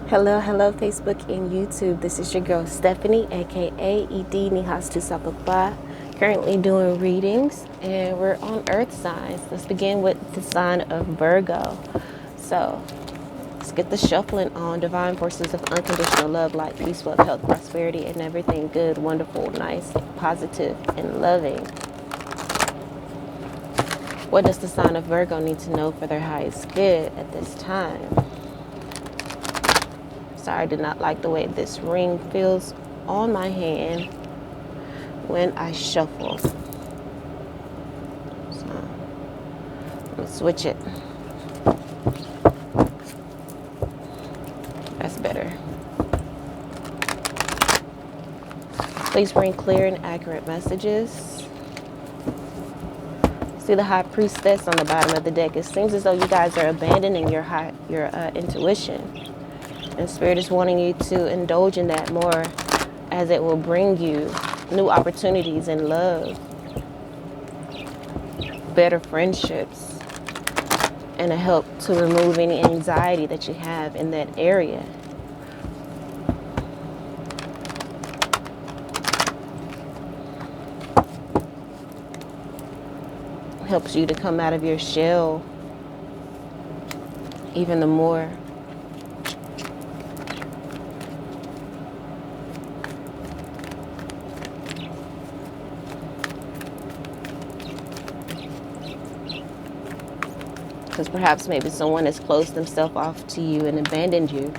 Hello, hello, Facebook and YouTube. This is your girl Stephanie, aka Ed Nihastu Sapapa. Currently doing readings, and we're on Earth signs. Let's begin with the sign of Virgo. So, let's get the shuffling on. Divine forces of unconditional love, light, peace, love, health, prosperity, and everything good, wonderful, nice, positive, and loving. What does the sign of Virgo need to know for their highest good at this time? Sorry, I did not like the way this ring feels on my hand when I shuffle. So I'm gonna switch it. That's better. Please bring clear and accurate messages. See the High Priestess on the bottom of the deck. It seems as though you guys are abandoning your intuition. And Spirit is wanting you to indulge in that more, as it will bring you new opportunities in love, better friendships, and a help to remove any anxiety that you have in that area. Helps you to come out of your shell even the more. Because perhaps maybe someone has closed themselves off to you and abandoned you.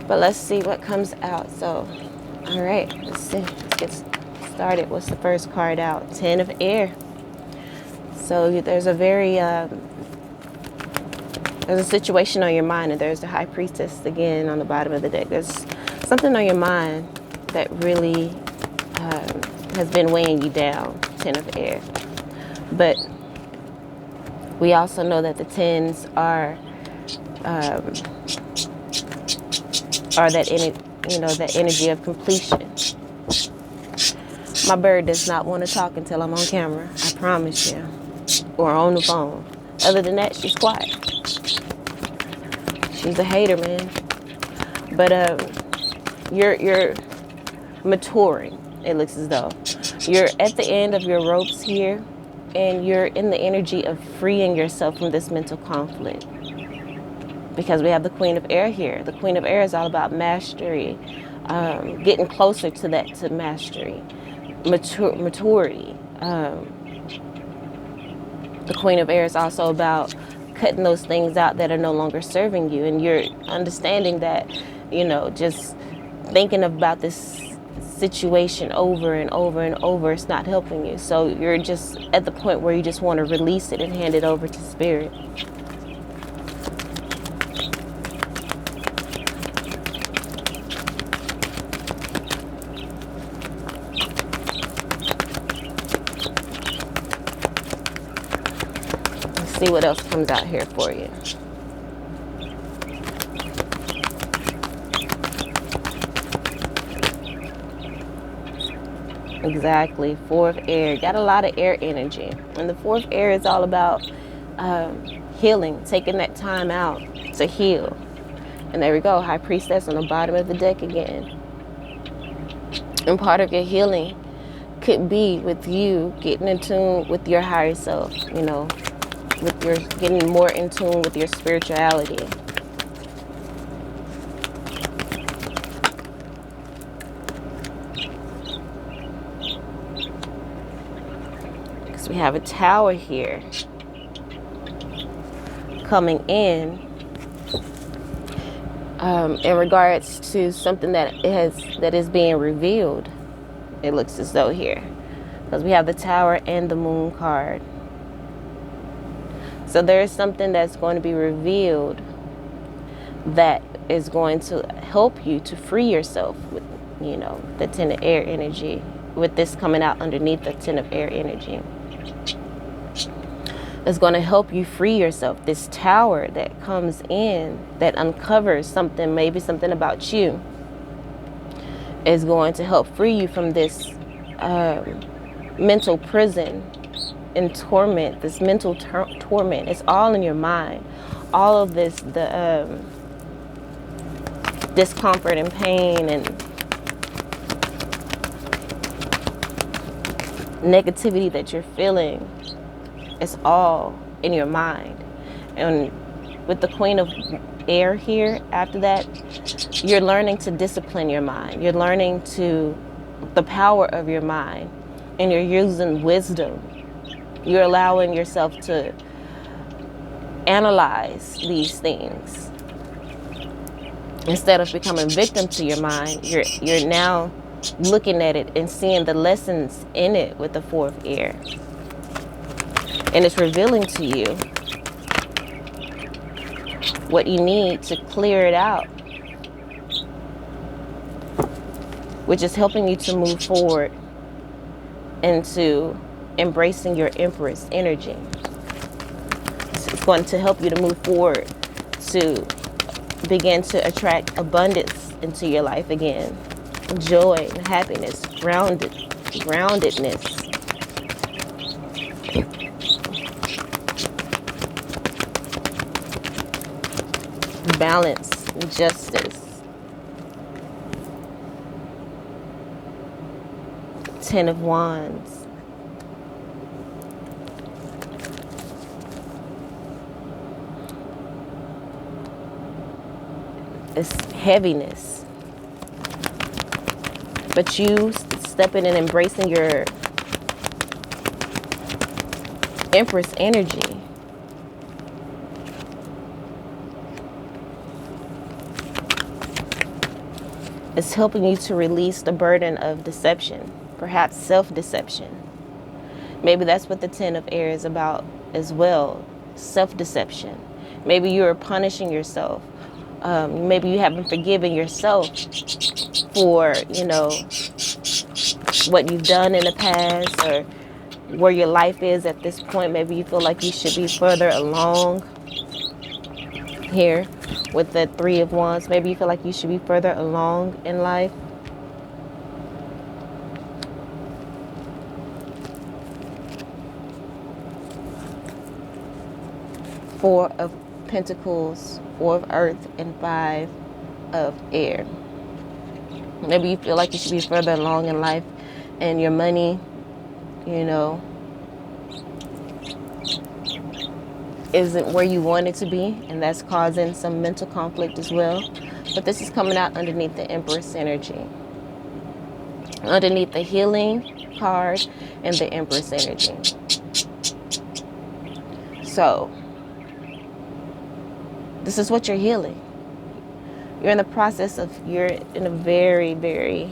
But let's see what comes out. So, all right, let's see. Let's get started. What's the first card out? 10 of Air. So there's a there's a situation on your mind, and there's the High Priestess again on the bottom of the deck. There's something on your mind that really has been weighing you down. 10 of Air. But we also know that the 10s are that energy of completion. My bird does not want to talk until I'm on camera, I promise you, or on the phone. Other than that, she's quiet. She's a hater, man. But you're maturing. It looks as though you're at the end of your ropes here. And you're in the energy of freeing yourself from this mental conflict. Because we have the Queen of Air here. The Queen of Air is all about mastery, getting closer to that, to mastery, maturity. The Queen of Air is also about cutting those things out that are no longer serving you. And you're understanding that, just thinking about this situation over and over and over, it's not helping you. So you're just at the point where you just want to release it and hand it over to Spirit. Let's see what else comes out here for you. Exactly. 4 of Air. Got a lot of air energy. And the 4 of Air is all about healing, taking that time out to heal. And there we go. High Priestess on the bottom of the deck again. And part of your healing could be with you getting in tune with your higher self, with your getting more in tune with your spirituality. We have a Tower here coming in regards to something that is being revealed. It looks as though here, because we have the Tower and the Moon card. So there is something that's going to be revealed that is going to help you to free yourself with, the 10 of Air energy, with this coming out underneath the 10 of Air energy. Is going to help you free yourself. This Tower that comes in, that uncovers something, maybe something about you, is going to help free you from this mental prison and torment, this mental torment. It's all in your mind. all of this, the discomfort and pain and negativity that you're feeling, is all in your mind. And with the Queen of Air here, after that, you're learning to discipline your mind. You're learning the power of your mind, and you're using wisdom. You're allowing yourself to analyze these things. Instead of becoming victim to your mind, you're now looking at it and seeing the lessons in it with the fourth air. And it's revealing to you what you need to clear it out, which is helping you to move forward into embracing your Empress energy. It's going to help you to move forward to begin to attract abundance into your life again. Joy and happiness, groundedness. Balance, justice. 10 of Wands. It's heaviness. But you stepping and embracing your Empress energy. It's helping you to release the burden of deception, perhaps self-deception. Maybe that's what the 10 of Air is about as well, self-deception. Maybe you're punishing yourself. Maybe you haven't forgiven yourself for, what you've done in the past, or where your life is at this point. Maybe you feel like you should be further along here with the 3 of Wands. Maybe you feel like you should be further along in life. Four of Pentacles, 4 of Earth, and 5 of Air. Maybe you feel like you should be further along in life and your money, isn't where you want it to be, and that's causing some mental conflict as well. But this is coming out underneath the Empress energy, underneath the healing card and the Empress energy. So this is what you're healing. You're in the process of, you're in a very, very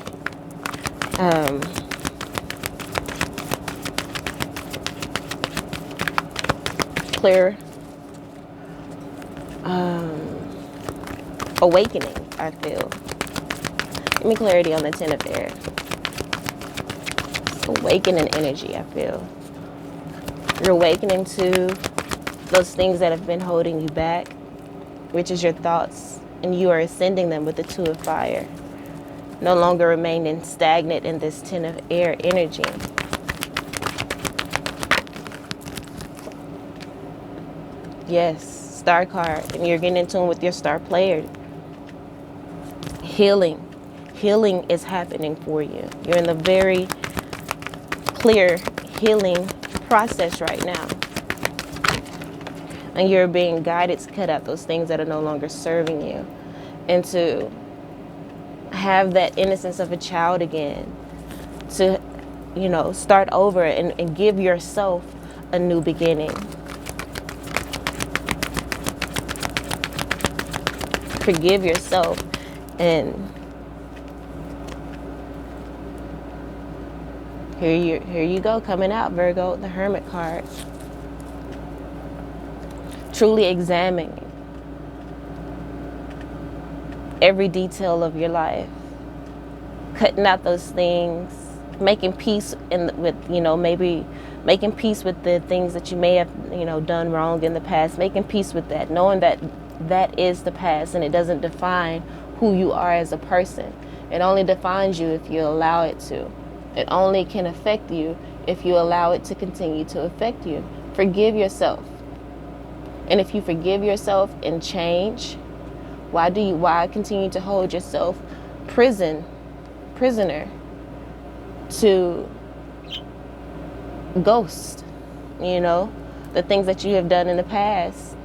clear awakening, I feel. Give me clarity on the 10 of Air. Awakening energy, I feel. You're awakening to those things that have been holding you back, which is your thoughts, and you are ascending them with the 2 of Fire. No longer remaining stagnant in this 10 of Air energy. Yes, Star card, and you're getting in tune with your star player. Healing is happening for you. You're in the very clear healing process right now. And you're being guided to cut out those things that are no longer serving you, and to have that innocence of a child again, to, start over and give yourself a new beginning. Forgive yourself. And here you go, coming out, Virgo, the Hermit card. Truly examining every detail of your life, cutting out those things, making peace maybe making peace with the things that you may have done wrong in the past, making peace with that, knowing that that is the past and it doesn't define who you are as a person. It only defines you if you allow it to. It only can affect you if you allow it to continue to affect you. Forgive yourself. And if you forgive yourself and change, why continue to hold yourself prisoner to ghosts? You know, the things that you have done in the past,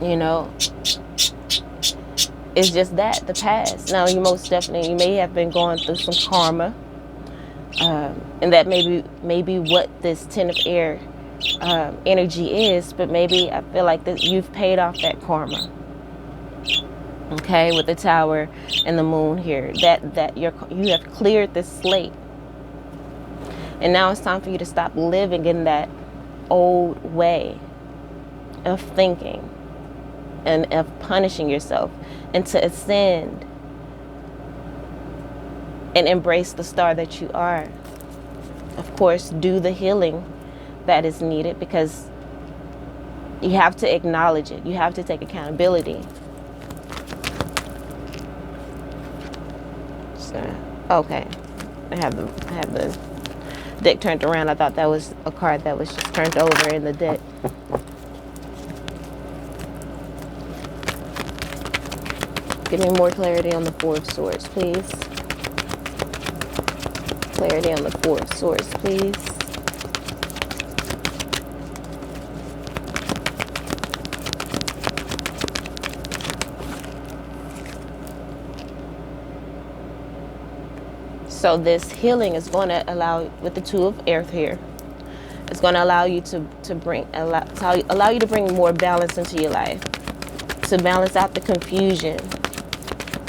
you know, it's just that, the past. Now, you may have been going through some karma, and that may be what this Ten of Air energy is, but maybe I feel like that you've paid off that karma. Okay, with the Tower and the Moon here, that you have cleared this slate, and now it's time for you to stop living in that old way of thinking and of punishing yourself, and to ascend and embrace the star that you are. Of course, do the healing that is needed, because you have to acknowledge it. You have to take accountability. So, okay, I have the deck turned around. I thought that was a card that was just turned over in the deck. Give me more clarity on the Four of Swords, please. Clarity on the Four of Swords, please. So this healing is going to allow, with the Two of Earth here, it's going to allow you to allow you to bring more balance into your life, to balance out the confusion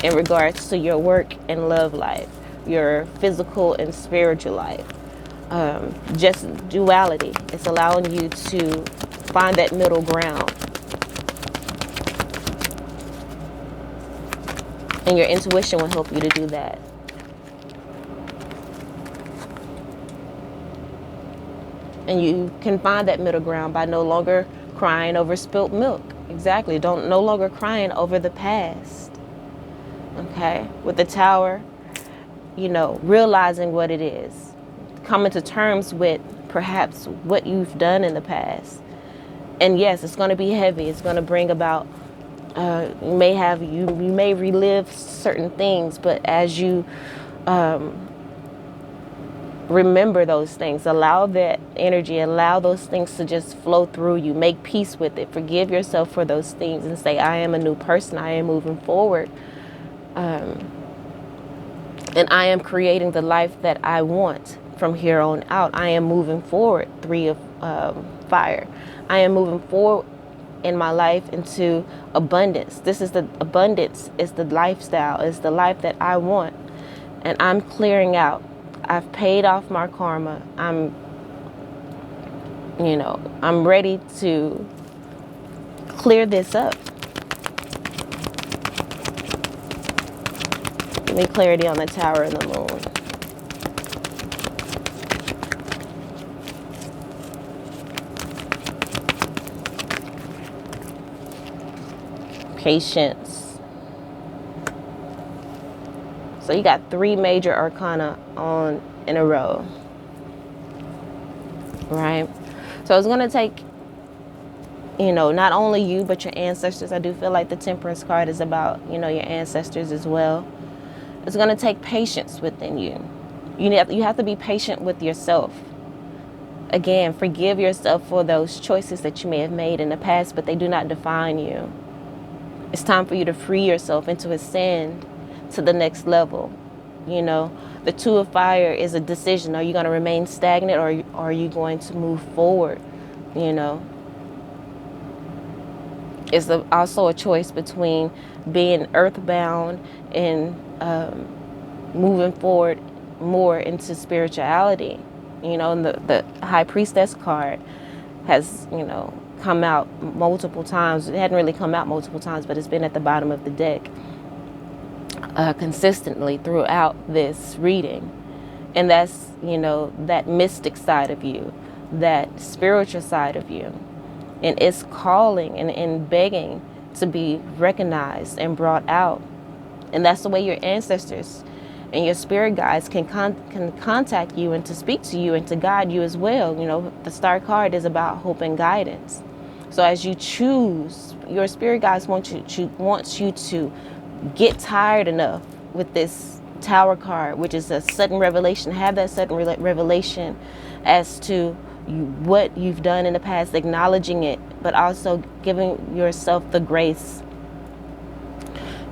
in regards to your work and love life, your physical and spiritual life. Just duality. It's allowing you to find that middle ground. And your intuition will help you to do that. And you can find that middle ground by no longer crying over spilt milk. Exactly. No longer crying over the past. Okay? With the Tower, you know, realizing what it is. Coming to terms with perhaps what you've done in the past. And yes, it's going to be heavy. It's going to bring about, you may relive certain things, but as you remember those things, allow that energy, allow those things to just flow through you. Make peace with it. Forgive yourself for those things and say, I am a new person. I am moving forward. And I am creating the life that I want from here on out. I am moving forward. Three of Fire. I am moving forward in my life into abundance. This is the abundance, is the lifestyle, is the life that I want. And I'm clearing out. I've paid off my karma. I'm ready to clear this up. Give me clarity on the Tower and the Moon. Patience. So you got 3 major arcana in a row, right? So it's going to take, not only you, but your ancestors. I do feel like the Temperance card is about, your ancestors as well. It's going to take patience within you. You have to be patient with yourself. Again, forgive yourself for those choices that you may have made in the past, but they do not define you. It's time for you to free yourself and to ascend to the next level. The Two of Fire is a decision. Are you going to remain stagnant, or are you going to move forward? It's also a choice between being earthbound and moving forward more into spirituality. And the High Priestess card has, come out multiple times. It hadn't really come out multiple times, but it's been at the bottom of the deck consistently throughout this reading. And that's, that mystic side of you, that spiritual side of you. And it's calling and begging to be recognized and brought out. And that's the way your ancestors and your spirit guides can contact you and to speak to you and to guide you as well. The Star card is about hope and guidance. So as you choose, your spirit guides wants you to get tired enough with this Tower card, which is a sudden revelation. Have that sudden revelation as to what you've done in the past, acknowledging it, but also giving yourself the grace,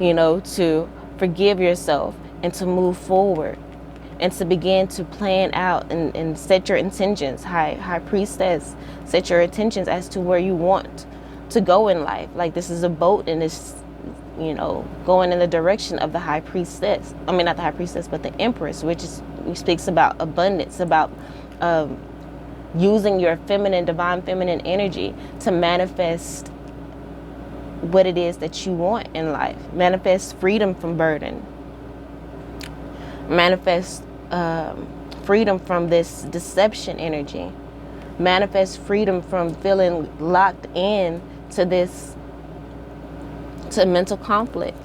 to forgive yourself and to move forward and to begin to plan out and set your intentions. High priestess, set your intentions as to where you want to go in life. Like, this is a boat, and it's going in the direction of the high priestess. I mean, not the high priestess, but the empress, which speaks about abundance, about using your divine feminine energy to manifest what it is that you want in life. Manifest freedom from burden. Manifest freedom from this deception energy. Manifest freedom from feeling locked in to mental conflict.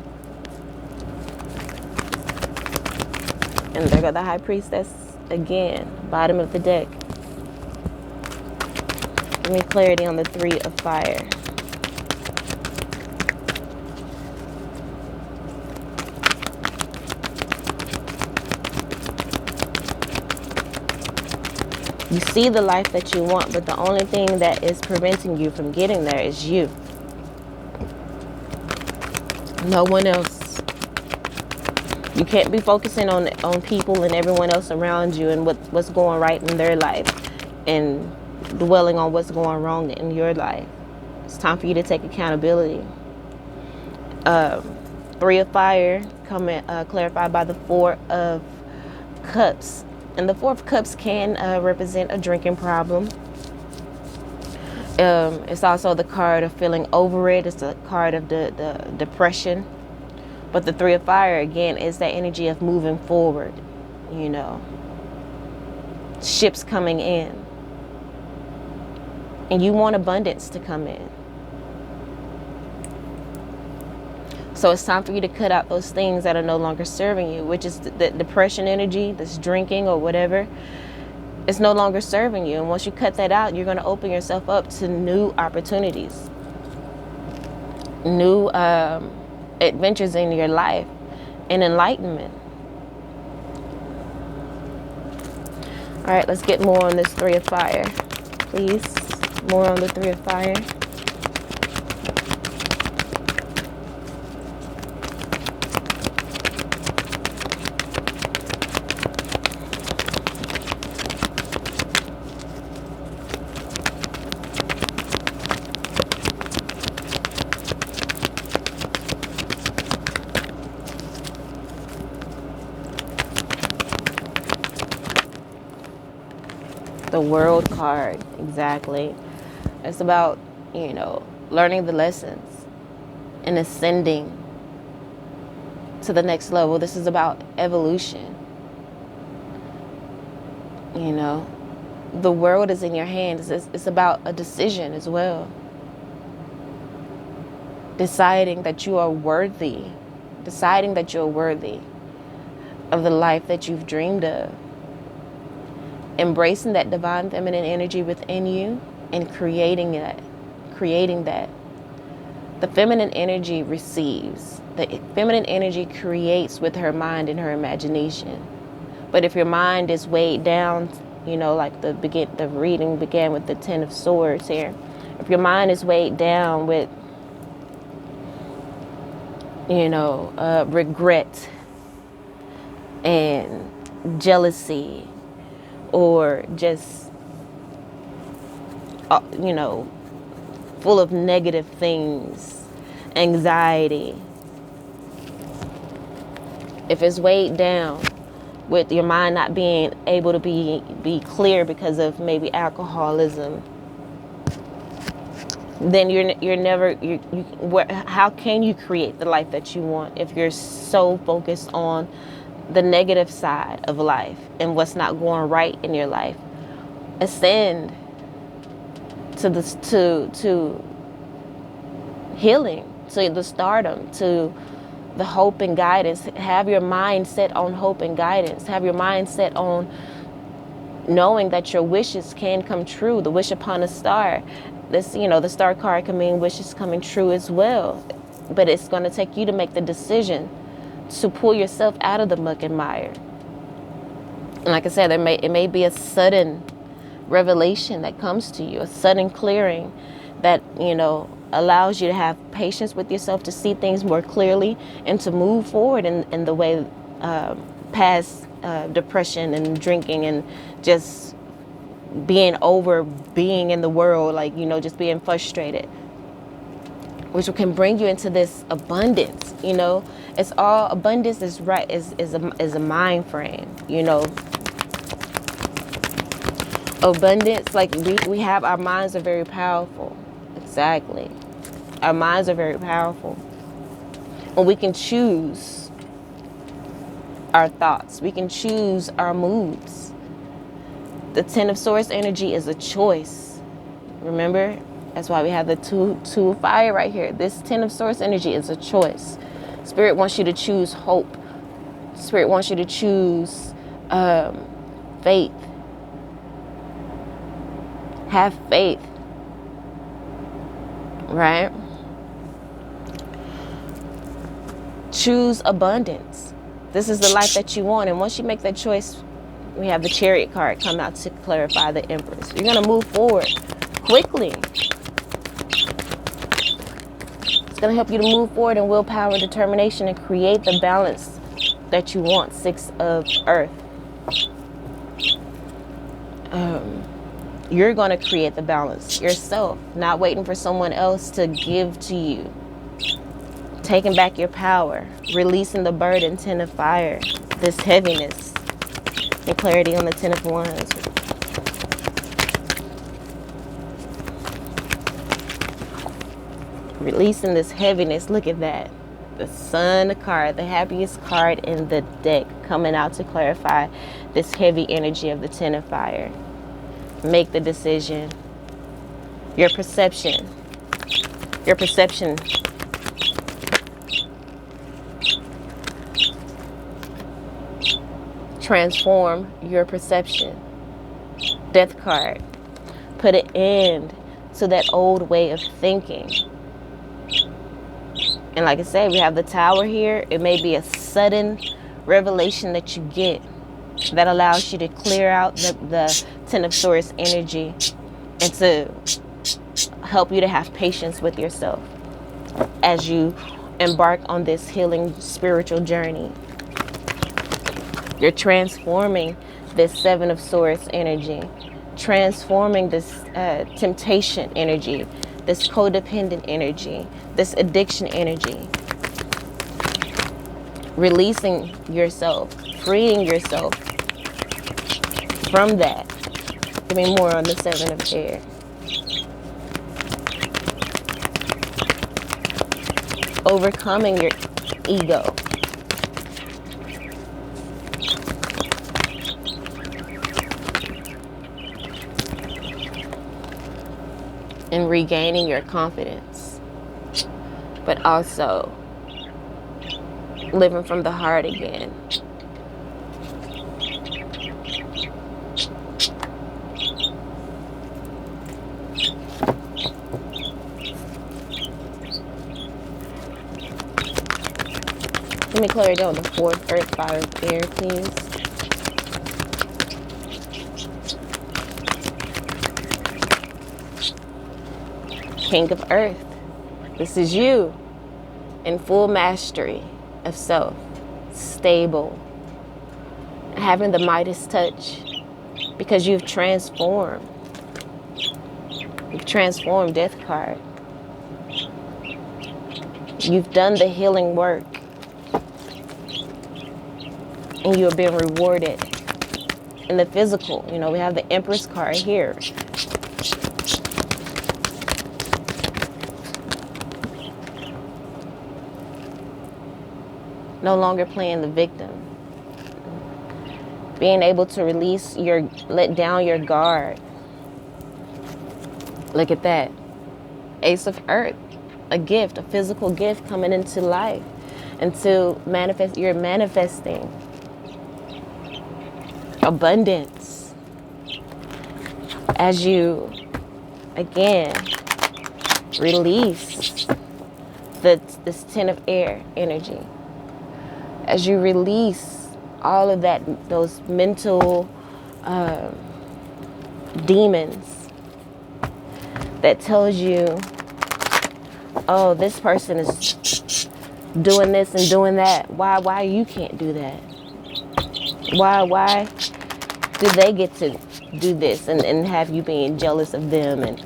And there go the high priestess again, bottom of the deck. Give me clarity on the 3 of fire. You see the life that you want, but the only thing that is preventing you from getting there is you. No one else. You can't be focusing on people and everyone else around you and what's going right in their life and dwelling on what's going wrong in your life. It's time for you to take accountability. 3 of fire, clarified by the 4 of cups. And the 4 of cups can represent a drinking problem. It's also the card of feeling over it. It's the card of the depression. But the 3 of fire, again, is that energy of moving forward. Ships coming in. And you want abundance to come in. So it's time for you to cut out those things that are no longer serving you, which is the depression energy, this drinking or whatever. It's no longer serving you. And once you cut that out, you're going to open yourself up to new opportunities, new adventures in your life, and enlightenment. All right, let's get more on this 3 of fire, please. More on the 3 of fire. The World card, exactly. It's about, learning the lessons and ascending to the next level. This is about evolution. The world is in your hands. It's about a decision as well. Deciding that you are worthy. Deciding that you're worthy of the life that you've dreamed of. Embracing that divine feminine energy within you and creating that. The feminine energy receives. The feminine energy creates with her mind and her imagination. But if your mind is weighed down, like the reading began with the 10 of Swords here. If your mind is weighed down with, regret and jealousy, or just, full of negative things, anxiety. If it's weighed down with your mind not being able to be clear because of maybe alcoholism, then how can you create the life that you want if you're so focused on the negative side of life and what's not going right in your life? Ascend to healing, to the stardom, to the hope and guidance. Have your mind set on hope and guidance. Have your mind set on knowing that your wishes can come true, the wish upon a star. This, the star card can mean wishes coming true as well. But it's going to take you to make the decision to pull yourself out of the muck and mire. And like I said, it may be a sudden revelation that comes to you, a sudden clearing that, allows you to have patience with yourself, to see things more clearly, and to move forward in the way past depression and drinking and just being in the world, just being frustrated, which can bring you into this abundance. It's all abundance is right is a mind frame. Abundance, we have, our minds are very powerful. Exactly, our minds are very powerful, and we can choose our thoughts. We can choose our moods. The Ten of Swords energy is a choice. Remember, that's why we have the two of fire right here. This Ten of Swords energy is a choice. Spirit wants you to choose hope. Spirit wants you to choose faith. Have faith, right? Choose abundance. This is the life that you want. And once you make that choice, we have the Chariot card come out to clarify the Empress. You're going to move forward quickly. It's going to help you to move forward in willpower and determination and create the balance that you want. Six of Earth. You're going to create the balance yourself, not waiting for someone else to give to you. Taking back your power, releasing the burden, Ten of Fire, this heaviness, and clarity on the Ten of Wands. Releasing this heaviness. Look at that. The Sun card, the happiest card in the deck, coming out to clarify this heavy energy of the Ten of Fire. Make the decision. Your perception. Transform your perception. Death card. Put an end to that old way of thinking. And like I said, we have the Tower here. It may be a sudden revelation that you get that allows you to clear out the Ten of Swords energy and to help you to have patience with yourself as you embark on this healing spiritual journey. You're transforming this Seven of Swords energy, transforming this temptation energy, this codependent energy, this addiction energy, releasing yourself, freeing yourself from that. Give me more on the Seven of Air. Overcoming your ego. And regaining your confidence. But also living from the heart again. Let me clarify on the fourth Earth, Fire, Air, please. King of Earth. This is you in full mastery of self, stable, having the Midas touch because you've transformed. You've transformed, Death card. You've done the healing work. And you are being rewarded in the physical. We have the Empress card here. No longer playing the victim. Being able to let down your guard. Look at that. Ace of Earth. A gift, a physical gift coming into life. Until you're manifesting abundance as you again, release this 10 of air energy. As you release all of that, those mental demons that tells you, oh, this person is doing this and doing that. Why you can't do that? Why do they get to do this and have you being jealous of them and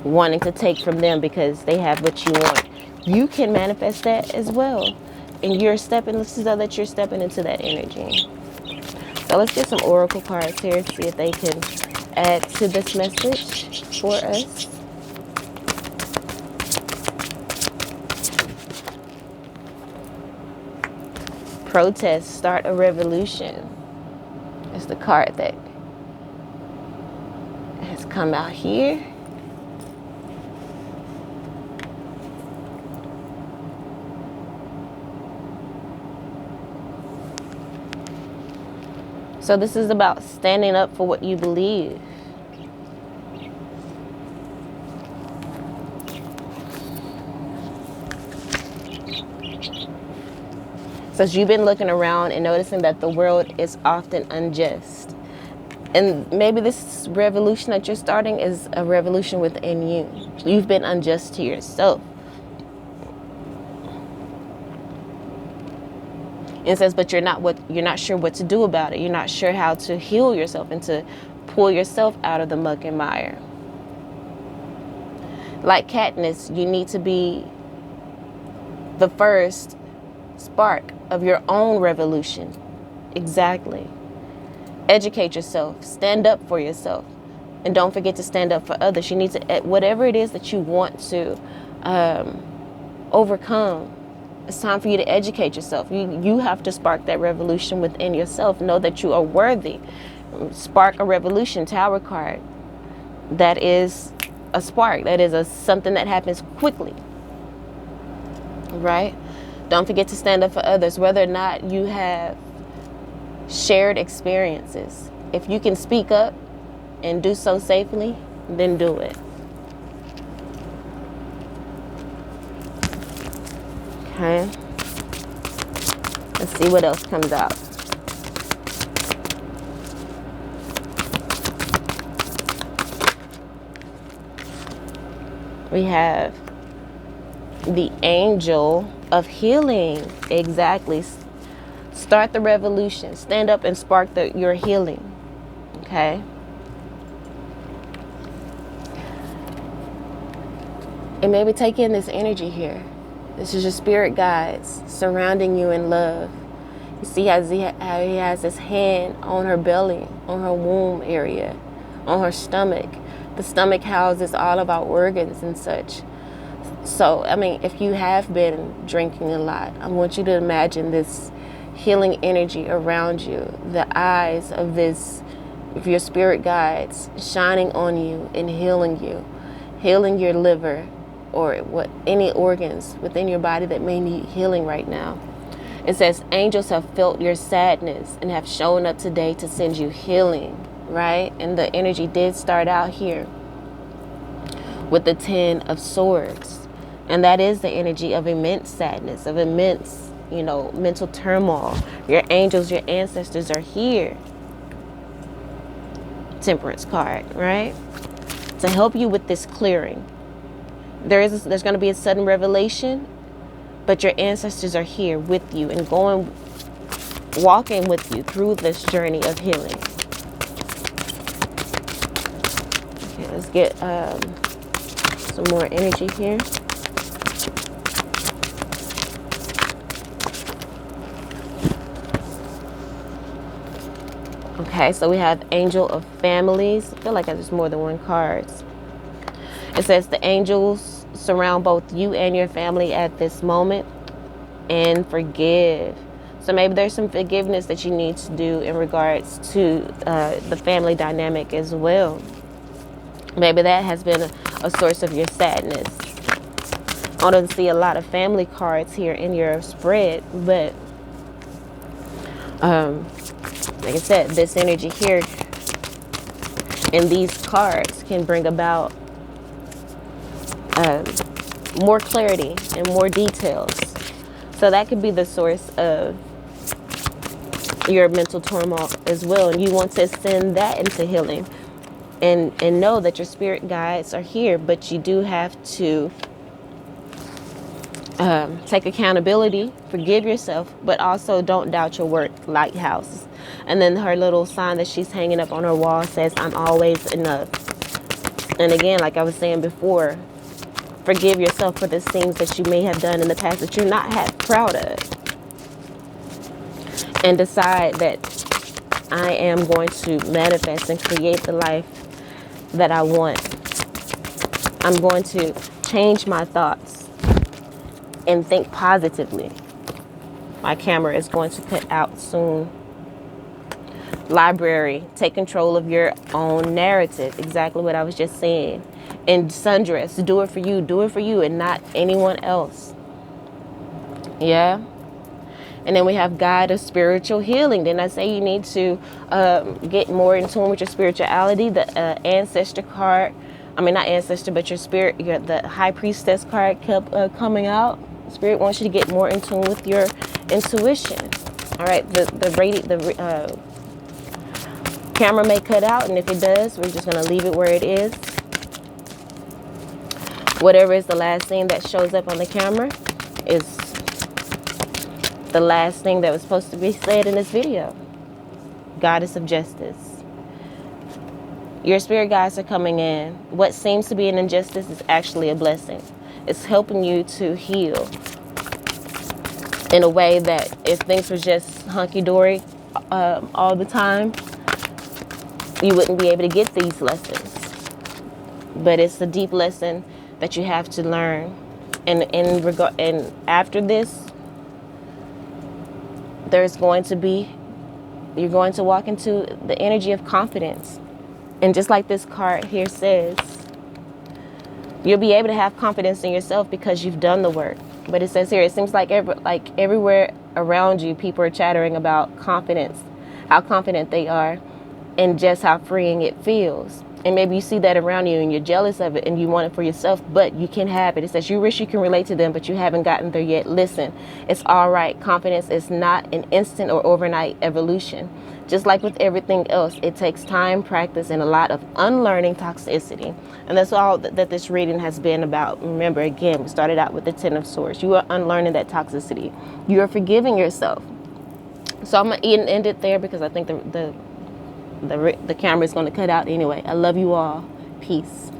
wanting to take from them because they have what you want? You can manifest that as well. And let's know that you're stepping into that energy. So let's get some oracle cards here to see if they can add to this message for us. Protest, start a revolution. It's the card that has come out here. So this is about standing up for what you believe. So you've been looking around and noticing that the world is often unjust. And maybe this revolution that you're starting is a revolution within you. You've been unjust to yourself. It says, but you're not sure what to do about it. You're not sure how to heal yourself and to pull yourself out of the muck and mire. Like Katniss, you need to be the first spark of your own revolution. Exactly. Educate yourself. Stand up for yourself. And don't forget to stand up for others. You need to, whatever it is that you want to overcome, it's time for you to educate yourself. You have to spark that revolution within yourself. Know that you are worthy. Spark a revolution. Tower card. That is a spark. That is something that happens quickly. Right? Don't forget to stand up for others, whether or not you have shared experiences. If you can speak up and do so safely, then do it. Okay. Let's see what else comes out. We have the angel of healing. Exactly. Start the revolution. Stand up and spark your healing. Okay. And maybe take in this energy here. This is your spirit guides surrounding you in love. You see how he has his hand on her belly, on her womb area, on her stomach. The stomach houses all of our organs and such. So, I mean, if you have been drinking a lot, I want you to imagine this healing energy around you, the eyes of your spirit guides shining on you and healing you, healing your liver or any organs within your body that may need healing right now. It says, angels have felt your sadness and have shown up today to send you healing, right? And the energy did start out here with the 10 of swords. And that is the energy of immense sadness, of immense, mental turmoil. Your angels, your ancestors are here. Temperance card, right? To help you with this clearing. There's going to be a sudden revelation, but your ancestors are here with you and walking with you through this journey of healing. Okay, let's get some more energy here. Okay, so we have Angel of Families. I feel like there's more than one card. It says the angels surround both you and your family at this moment, and forgive. So maybe there's some forgiveness that you need to do in regards to the family dynamic as well. Maybe that has been a source of your sadness. I don't see a lot of family cards here in your spread, but like I said, this energy here And these cards can bring about more clarity and more details. So that could be the source of your mental turmoil as well. And you want to send that into healing. And know that your spirit guides are here, but you do have to take accountability, forgive yourself, but also don't doubt your worth, lighthouse. And then her little sign that she's hanging up on her wall says, I'm always enough. And again, like I was saying before, forgive yourself for the things that you may have done in the past that you're not proud of. And decide that I am going to manifest and create the life that I want. I'm going to change my thoughts and think positively. My camera is going to cut out soon. Library, take control of your own narrative. Exactly what I was just saying. And sundress, do it for you and not anyone else. Yeah. And then we have guide of spiritual healing. Then I say you need to get more in tune with your spirituality. The ancestor card, I mean not ancestor, but your spirit, the high priestess card kept coming out. Spirit wants you to get more in tune with your intuition. All right, the camera may cut out, and if it does, we're just gonna leave it where it is. Whatever is the last thing that shows up on the camera is the last thing that was supposed to be said in this video. Goddess of Justice. Your spirit guides are coming in. What seems to be an injustice is actually a blessing. It's helping you to heal in a way that if things were just hunky-dory all the time, you wouldn't be able to get these lessons. But it's a deep lesson that you have to learn. And after this, you're going to walk into the energy of confidence. And just like this card here says, you'll be able to have confidence in yourself because you've done the work. But it says here, it seems like everywhere around you, people are chattering about confidence, how confident they are, and just how freeing it feels. And maybe you see that around you and you're jealous of it and you want it for yourself, but you can have it. It says you wish you can relate to them, but you haven't gotten there yet. Listen, it's all right. Confidence is not an instant or overnight evolution. Just like with everything else, it takes time, practice, and a lot of unlearning toxicity. And that's all that this reading has been about. Remember, again, we started out with the Ten of Swords. You are unlearning that toxicity. You are forgiving yourself. So I'm going to end it there because I think the camera is going to cut out anyway. I love you all. Peace.